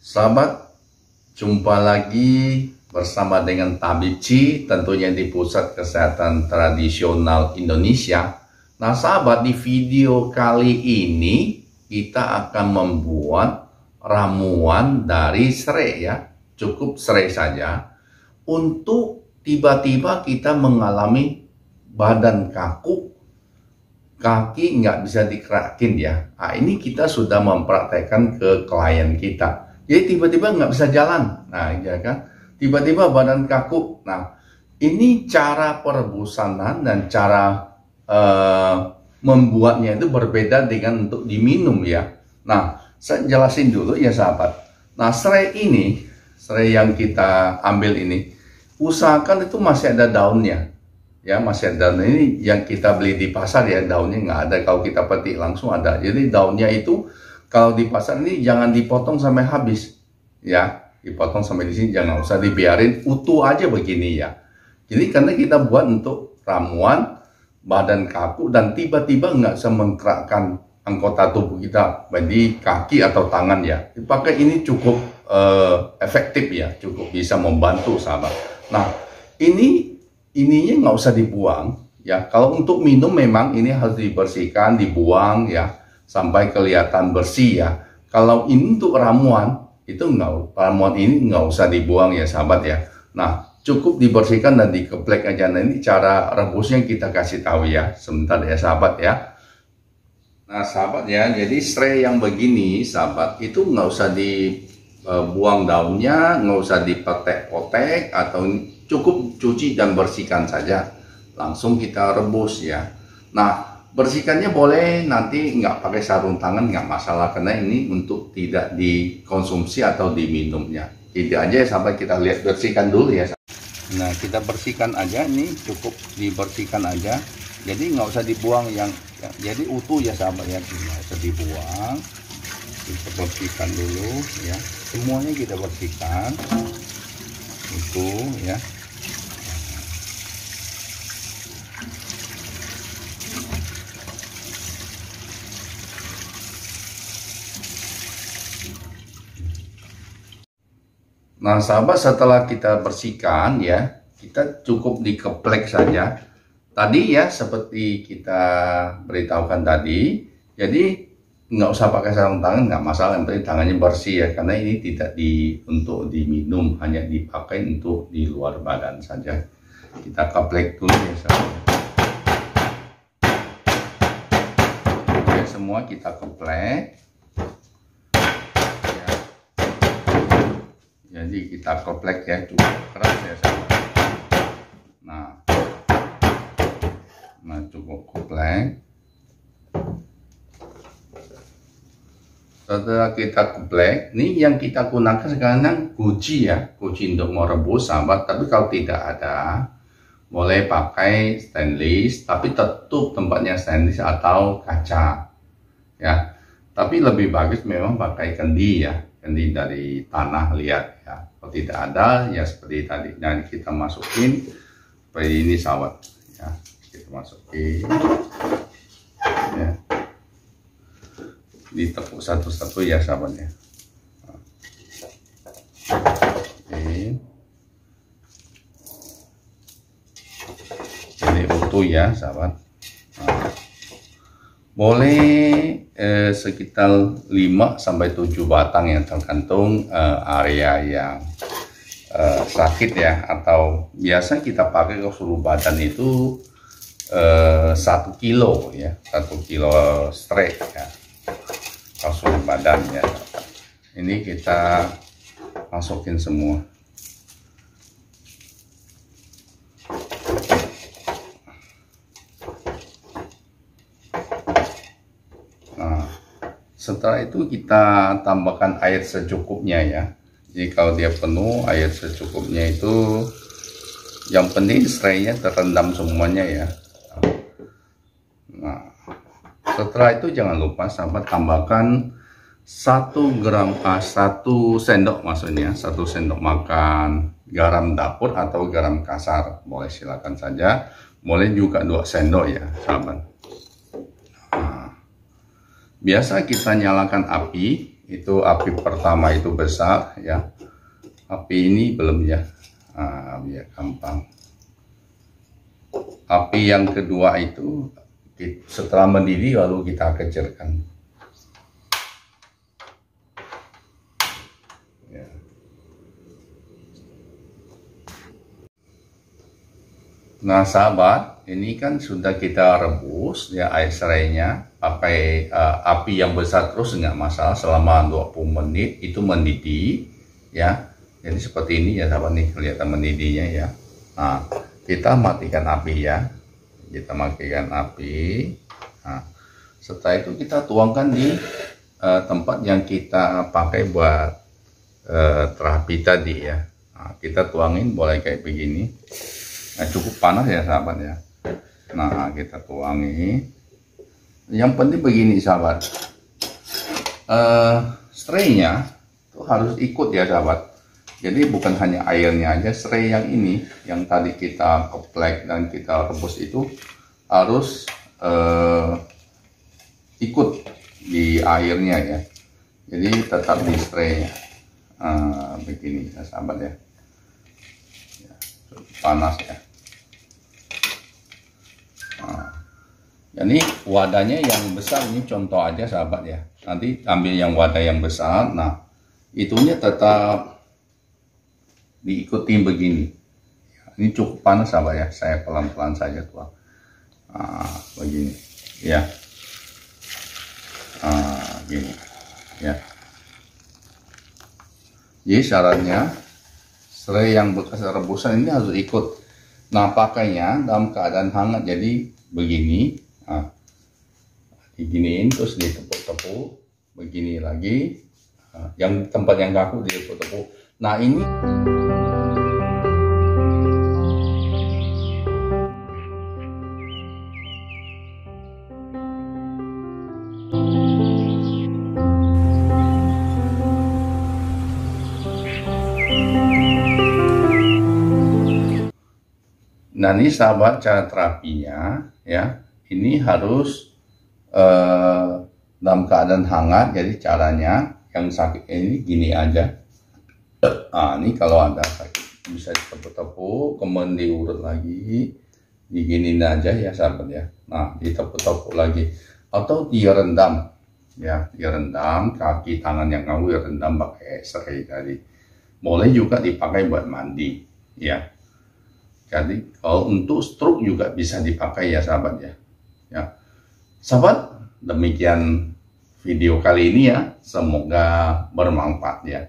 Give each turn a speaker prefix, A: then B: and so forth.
A: Sahabat, jumpa lagi bersama dengan Tabib Chi, tentunya di Pusat Kesehatan Tradisional Indonesia. Nah sahabat, di video kali ini kita akan membuat ramuan dari serai ya. Cukup serai saja untuk tiba-tiba kita mengalami badan kaku, kaki nggak bisa digerakin ya. Nah, ini kita sudah mempraktekkan ke klien kita. Jadi tiba-tiba nggak bisa jalan. Nah, ya kan? Tiba-tiba badan kaku. Nah, ini cara perebusan dan cara membuatnya itu berbeda dengan untuk diminum ya. Nah, saya jelasin dulu ya sahabat. Nah, serai ini, serai yang kita ambil ini, usahakan itu masih ada daunnya. Ya, masih ada. Ini yang kita beli di pasar ya, daunnya nggak ada. Kalau kita petik langsung ada. Jadi daunnya itu kalau di pasar ini jangan dipotong sampai habis. Ya, dipotong sampai di sini, jangan usah dibiarin utuh aja begini ya. Jadi karena kita buat untuk ramuan badan kaku dan tiba-tiba nggak bisa menggerakkan anggota tubuh kita, di kaki atau tangan ya. Dipakai ini cukup efektif ya, cukup bisa membantu sahabat. Nah, ininya nggak usah dibuang ya. Kalau untuk minum memang ini harus dibersihkan, dibuang ya sampai kelihatan bersih ya. Kalau ini untuk ramuan itu ramuan ini nggak usah dibuang ya sahabat ya. Nah, cukup dibersihkan dan dikeplek aja. Nah, ini cara rebusnya kita kasih tahu ya. Sebentar ya sahabat ya. Nah sahabat ya, jadi serai yang begini sahabat itu nggak usah dibuang daunnya, nggak usah dipetek-potek, atau cukup cuci dan bersihkan saja. Langsung kita rebus ya. Nah, bersihkannya boleh nanti nggak pakai sarung tangan, nggak masalah, karena ini untuk tidak dikonsumsi atau diminumnya. Tidak aja ya sahabat, kita lihat bersihkan dulu ya. Nah, kita bersihkan aja, ini cukup dibersihkan aja. Jadi nggak usah dibuang yang jadi utuh ya sahabat ya, nggak usah dibuang. Kita bersihkan dulu ya, semuanya kita bersihkan utuh ya. Nah sahabat, setelah kita bersihkan ya, kita cukup dikeplek saja. Tadi ya seperti kita beritahukan tadi, jadi nggak usah pakai sarung tangan, nggak masalah, yang penting tangannya bersih ya, karena ini tidak untuk diminum, hanya dipakai untuk di luar badan saja. Kita keplek dulu ya sahabat. Oke, semua kita keplek. Jadi kita keplek ya, cukup keras ya sahabat. Nah cukup keplek. Setelah kita keplek, ini yang kita gunakan sekarang guci ya, guci untuk merebus sahabat. Tapi kalau tidak ada, boleh pakai stainless, tapi tutup tempatnya stainless atau kaca ya. Tapi lebih bagus memang pakai kendi ya, kendi dari tanah liat ya. Kalau tidak ada ya seperti tadi, dan kita masukin seperti ini sahabat ya, kita masukin ya, ditekuk satu-satu ya sahabatnya. Oke, jadi utuh ya sahabat. Nah, boleh sekitar 5 sampai 7 batang yang tergantung area yang sakit ya, atau biasa kita pakai ke seluruh badan itu 1 kilo ya, 1 kilo straight ya, ke seluruh badan ya. Ini kita masukin semua. Setelah itu kita tambahkan air secukupnya ya. Jadi kalau dia penuh, air secukupnya itu, yang penting serainya terendam semuanya ya. Nah, setelah itu jangan lupa sahabat tambahkan 1 sendok maksudnya, 1 sendok makan garam dapur atau garam kasar, boleh silakan saja. Boleh juga 2 sendok ya sahabat. Biasa kita nyalakan api itu api pertama itu besar ya. Api ini belum ya. Nah, biar gampang. Api yang kedua itu setelah mendidih lalu kita kecilkan. Ya. Nah sahabat, ini kan sudah kita rebus ya air serainya pakai api yang besar terus nggak masalah selama 20 menit itu mendidih ya. Jadi seperti ini ya sahabat nih, kelihatan mendidihnya ya. Nah, kita matikan api ya. Kita matikan api. Nah, setelah itu kita tuangkan di tempat yang kita pakai buat terapi tadi ya. Nah, kita tuangin boleh kayak begini. Nah, cukup panas ya sahabat ya. Nah, kita tuangi. Yang penting begini sahabat. Serainya itu harus ikut ya sahabat. Jadi bukan hanya airnya aja, serai yang ini yang tadi kita keplek dan kita rebus itu harus ikut di airnya ya. Jadi tetap di serainya. Begini ya sahabat ya. Panas ya. Ini wadahnya yang besar, ini contoh aja sahabat ya. Nanti ambil yang wadah yang besar. Nah, itunya tetap diikuti begini. Ini cukup panas sahabat ya. Saya pelan-pelan saja tuang. Begini ya. Gini ya. Jadi syaratnya serai yang bekas rebusan ini harus ikut. Nah, pakainya dalam keadaan hangat, jadi begini. Diginiin terus ditepuk-tepuk, begini lagi. Yang tempat yang kaku ditepuk-tepuk. Nah, ini nah ini sahabat cara terapinya ya, ini harus dalam keadaan hangat. Jadi caranya yang sakit ini gini aja. Ini kalau ada sakit bisa ditepuk-tepuk, kemudian diurut lagi, diginin aja ya sahabat ya. Nah, ditepuk-tepuk lagi atau direndam ya, direndam kaki tangan yang kaku direndam pakai serai tadi. Boleh juga dipakai buat mandi ya. Jadi kalau untuk stroke juga bisa dipakai ya sahabat ya. Ya, sahabat, demikian video kali ini ya. Semoga bermanfaat ya.